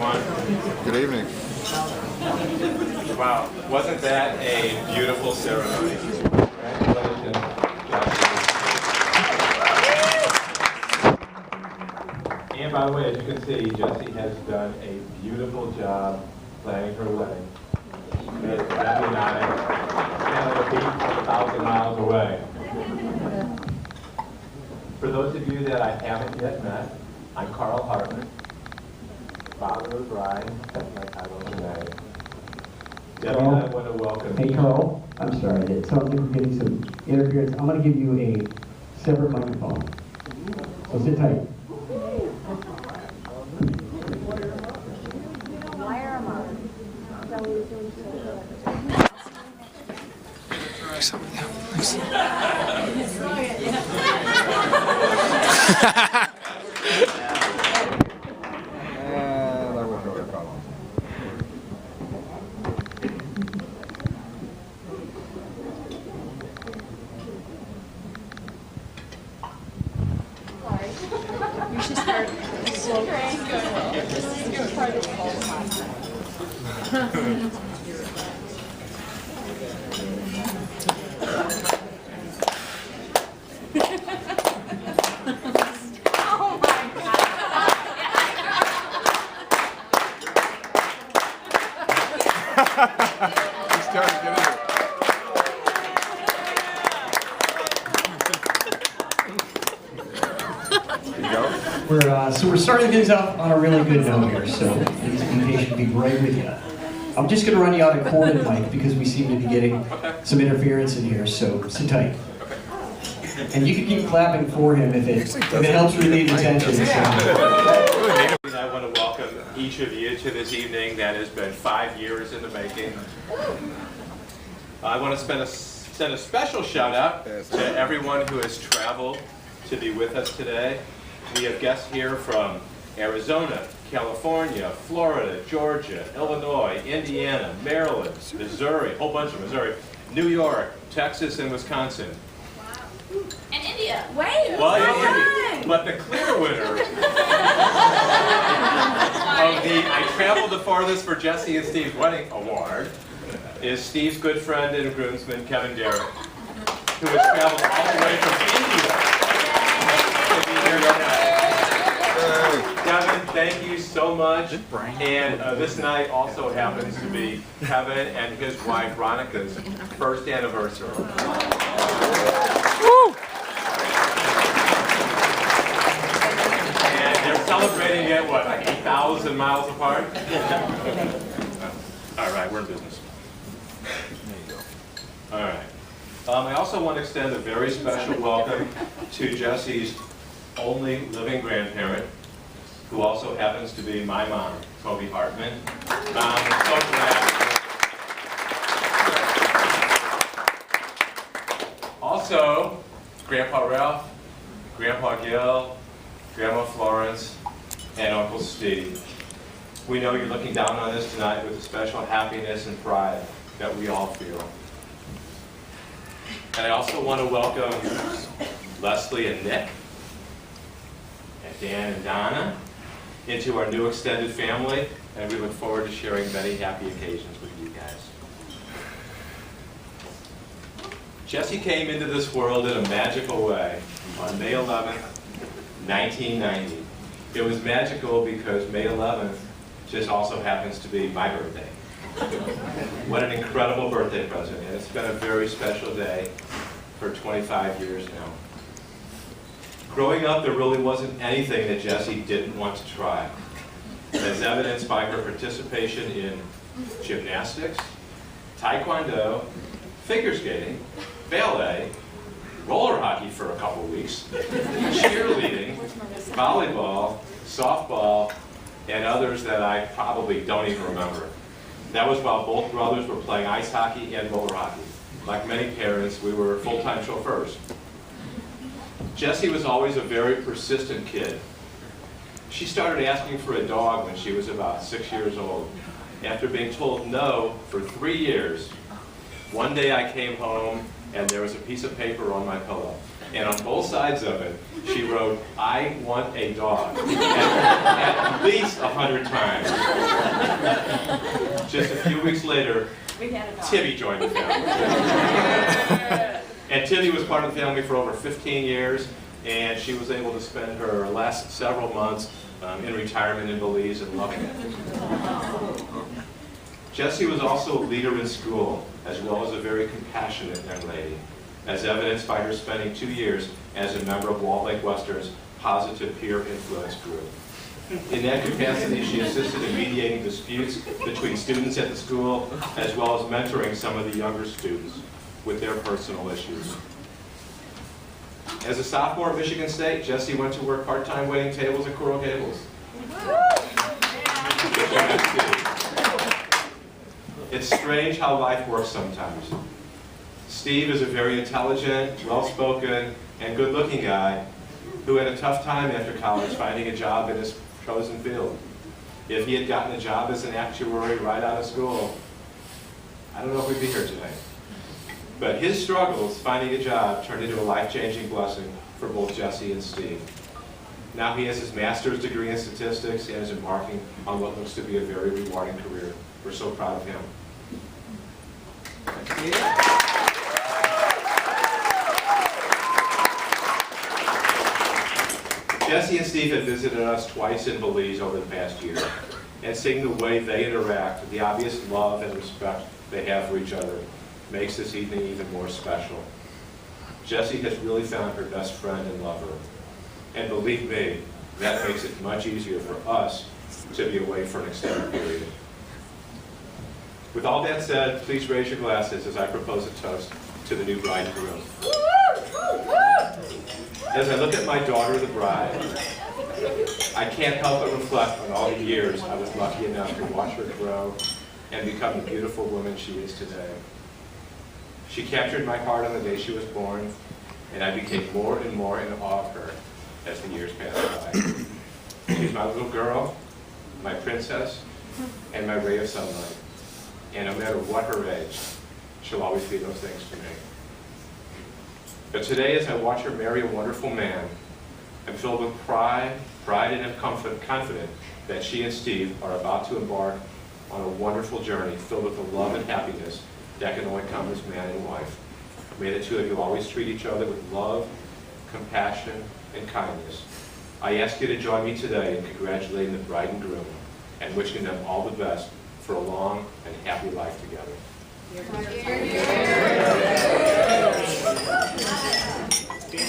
everyone. Good evening. Wow, wasn't that a beautiful ceremony? Congratulations, Jessie. And by the way, as you can see, Jessie has done a beautiful job planning her wedding. Miss Debbie and I, Canada Beach, 1,000 miles away. For those of you that I haven't yet met, I'm Carl Hartman, father of Brian, that's my title today. Debbie and I want to welcome Hey Carl, I'm sorry, it sounds like we're getting some interference. I'm going to give you a separate microphone. So sit tight. You should start slow. Oh my He's starting to get into it. There you go. So we're starting things off on a really good note here, so please be patient, be right with you. I'm just going to run you out of cord and mic because we seem to be getting some interference in here, so sit tight. And you can keep clapping for him if it helps relieve the tension. So. I want to welcome each of you to this evening that has been 5 years in the making. I want to send a special shout out to everyone who has traveled to be with us today. We have guests here from Arizona, California, Florida, Georgia, Illinois, Indiana, Maryland, Missouri, a whole bunch of Missouri, New York, Texas, and Wisconsin. And India. Wait, Well, yeah, but the clear winner of the I Traveled the Farthest for Jessie and Steve's Wedding Award is Steve's good friend and groomsman, Kevin Derrick, who has traveled all the way from India to be here tonight. Kevin, thank you so much. And this night also happens to be Kevin and his wife, Veronica's first anniversary. And they're celebrating it, what, like 8,000 miles apart? All right, we're in business. All right. I also want to extend a very special welcome to Jessie's only living grandparent, who also happens to be my mom, Toby Hartman. Mom, I'm so glad. Also, Grandpa Ralph, Grandpa Gil, Grandma Florence, and Uncle Steve. We know you're looking down on us tonight with a special happiness and pride that we all feel. And I also want to welcome Leslie and Nick, and Dan and Donna, into our new extended family, and we look forward to sharing many happy occasions with you guys. Jessie came into this world in a magical way on May 11th, 1990. It was magical because May 11th just also happens to be my birthday. What an incredible birthday present, and it's been a very special day for 25 years now. Growing up, there really wasn't anything that Jessie didn't want to try, as evidenced by her participation in gymnastics, taekwondo, figure skating, ballet, roller hockey for a couple of weeks, cheerleading, volleyball, softball, and others that I probably don't even remember. That was while both brothers were playing ice hockey and roller hockey. Like many parents, we were full-time chauffeurs. Jessie was always a very persistent kid. She started asking for a dog when she was about 6 years old. After being told no for 3 years, one day I came home and there was a piece of paper on my pillow. And on both sides of it, she wrote, "I want a dog," at least 100 times. Just a few weeks later, We had a dog. Tibby joined the family. And Tibby was part of the family for over 15 years, and she was able to spend her last several months in retirement in Belize and loving it. Jessie was also a leader in school, as well as a very compassionate young lady, as evidenced by her spending 2 years as a member of Walled Lake Western's Positive Peer Influence Group. In that capacity, she assisted in mediating disputes between students at the school, as well as mentoring some of the younger students with their personal issues. As a sophomore at Michigan State, Jessie went to work part-time waiting tables at Coral Gables. It's strange how life works sometimes. Steve is a very intelligent, well-spoken, and good-looking guy who had a tough time after college finding a job in his chosen field. If he had gotten a job as an actuary right out of school, I don't know if we'd be here today. But his struggles finding a job turned into a life-changing blessing for both Jessie and Steve. Now he has his master's degree in statistics and is embarking on what looks to be a very rewarding career. We're so proud of him. Jessie and Steve have visited us twice in Belize over the past year, and seeing the way they interact, the obvious love and respect they have for each other, makes this evening even more special. Jessie has really found her best friend and lover, and believe me, that makes it much easier for us to be away for an extended period. With all that said, please raise your glasses as I propose a toast to the new bride and groom. As I look at my daughter, the bride, I can't help but reflect on all the years I was lucky enough to watch her grow and become the beautiful woman she is today. She captured my heart on the day she was born, and I became more and more in awe of her as the years passed by. She's my little girl, my princess, and my ray of sunlight. And no matter what her age, she'll always be those things to me. But today, as I watch her marry a wonderful man, I'm filled with pride, and I'm confident that she and Steve are about to embark on a wonderful journey filled with the love and happiness that can only come as man and wife. May the two of you always treat each other with love, compassion, and kindness. I ask you to join me today in congratulating the bride and groom and wishing them all the best for a long and happy life together.